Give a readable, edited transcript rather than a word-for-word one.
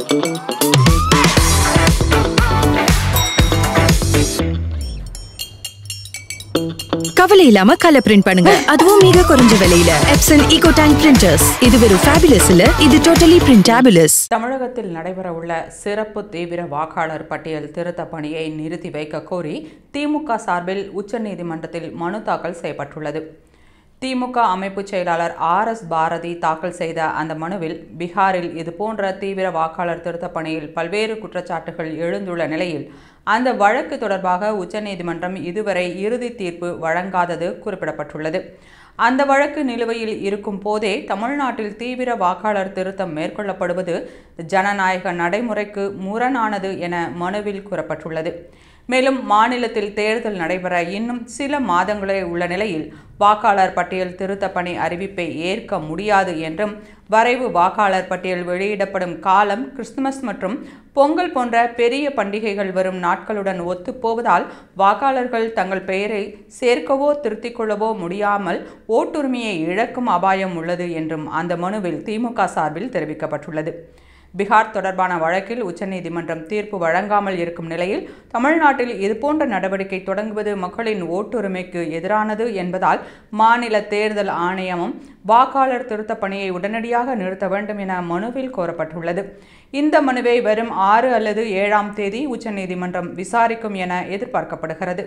கவலை இல்லாம colour print பண்ணுங்க, அதுவும் மிக குறைஞ்ச விலையில. Epson EcoTank printers. இது வெறும் ஃபேபுலஸ் இல்ல, இது டோட்டலி பிரிண்டபிளஸ். தமிழகத்தில் நடைபெற உள்ள சிறப்பு தீவிர வாக்காளர் பட்டியல் திருத்த பணியை நிறுத்தி வைக்க கோரி திமுக சார்பில் உச்சநீதிமன்றத்தில் மனு தாக்கல் செய்யப்பட்டுள்ளது. திமுக அமைப்பு செயலாளர் RS பாரதி தாக்கல் செய்த அந்த மனுவில் பீகாரில் இதுபோன்ற தீவிர வாக்காளர் திருத்த பணியில் பல்வேறு குற்றச்சாட்டுகள் எழுந்துள்ள நிலையில் அந்த வழக்கு தொடர்பாக உச்சநீதிமன்றம் இதுவரை இறுதி தீர்ப்பு வழங்காதது குறிப்பிடப்பட்டுள்ளது. அந்த வழக்கு நிலுவையில் இருக்கும் போதே தமிழ்நாட்டில் தீவிர வாக்காளர் திருத்தம் மேற்கொள்ளப்படுவது ஜனநாயக நடைமுறைக்கு முரணானது என மனுவில் கூறப்பட்டுள்ளது. மேலும் மாநிலத்தில் தேர்தல் நடைபெற இன்னும் சில மாதங்களே உள்ள நிலையில் வாக்காளர் பட்டியல் திருத்த பணி அறிவிப்பை ஏற்க முடியாது என்றும், வரைவு வாக்காளர் பட்டியல் வெளியிடப்படும் காலம் கிறிஸ்துமஸ் மற்றும் பொங்கல் போன்ற பெரிய பண்டிகைகள் வரும் நாட்களுடன் ஒத்துப்போவதால் வாக்காளர்கள் தங்கள் பெயரை சேர்க்கவோ திருத்திக் கொள்ளவோ முடியாமல் ஓட்டுரிமையை இழக்கும் அபாயம் உள்ளது என்றும் அந்த மனுவில் திமுக சார்பில் தெரிவிக்கப்பட்டுள்ளது. பீகார் தொடர்பான வழக்கில் உச்சநீதிமன்றம் தீர்ப்பு வழங்காமல் இருக்கும் நிலையில் தமிழ்நாட்டில் இதுபோன்ற நடவடிக்கை தொடங்குவது மக்களின் ஓட்டுரிமைக்கு எதிரானது என்பதால் மாநில தேர்தல் ஆணையமும் வாக்காளர் திருத்த பணியை உடனடியாக நிறுத்த வேண்டும் என மனுவில் கோரப்பட்டுள்ளது. இந்த மனுவை வரும் 6 அல்லது 7ஆம் தேதி உச்சநீதிமன்றம் விசாரிக்கும் என எதிர்பார்க்கப்படுகிறது.